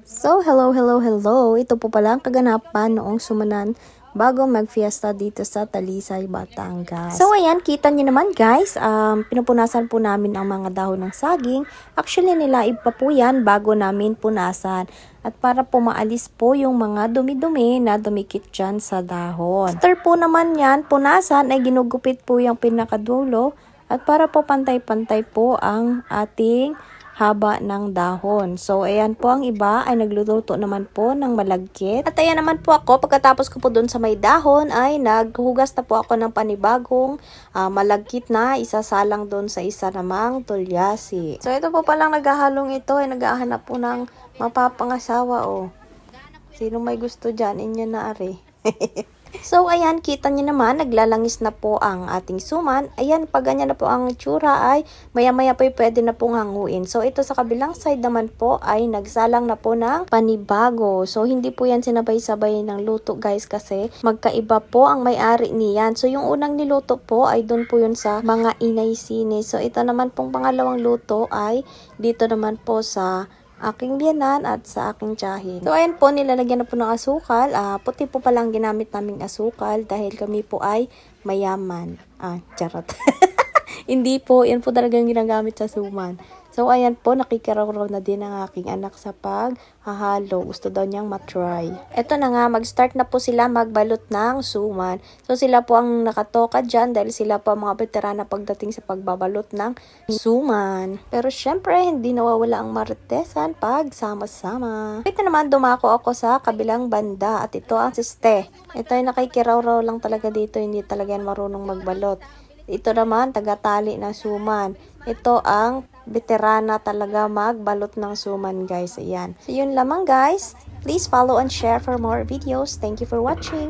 So, hello, hello, hello. Ito po pala ang kaganapan noong sumanan bago mag-fiesta dito sa Talisay, Batangas. So, ayan, kita niyo naman guys, pinupunasan po namin ang mga dahon ng saging. Actually, nilaib pa po yan bago namin punasan. At para po maalis po yung mga dumi-dumi na dumikit dyan sa dahon. After po naman yan, punasan ay ginugupit po yung pinakadulo. At para po pantay-pantay po ang ating haba ng dahon. So, ayan po, ang iba ay nagluluto naman po ng malagkit. At ayan naman po ako, pagkatapos ko po dun sa may dahon, ay naghugas na po ako ng panibagong malagkit na isasalang dun sa isa namang tulyasi. So, ito po palang naghahalong ito, ay naghahanap po ng mapapangasawa, oh. Sino may gusto dyan? Inyo na are. So, ayan, kita niyo naman, naglalangis na po ang ating suman. Ayan, pag ganyan na po ang itsura ay maya-maya po pwede na pong hanguin. So, ito sa kabilang side naman po ay nagsalang na po ng panibago. So, hindi po yan sinabay-sabay ng luto guys kasi magkaiba po ang may-ari niyan. So, yung unang niluto po ay doon po yun sa mga Inay Sine. So, ito naman pong pangalawang luto ay dito naman po sa aking biyanan at sa aking tiyahin. So, ayan po, nilalagyan na po ng asukal. Puti po palang ginamit naming asukal dahil kami po ay mayaman. Charot. Hindi po, yan po talagang ginagamit sa suman. So, ayan po, nakikiraw-raw na din ang aking anak sa paghahalo. Gusto daw niyang matry. Eto na nga, mag-start na po sila magbalot ng suman. So, sila po ang nakatoka dyan dahil sila po ang mga veterana pagdating sa pagbabalot ng suman. Pero syempre, hindi nawawala ang maritesan pag sama-sama. Ito naman, dumako ako sa kabilang banda at ito ang siste. Ito ay nakikiraw-raw lang talaga dito, hindi talaga yan marunong magbalot. Ito naman, tagatali ng suman. Ito ang veterana talaga magbalot ng suman guys. Ayan. So, yun lamang guys. Please follow and share for more videos. Thank you for watching.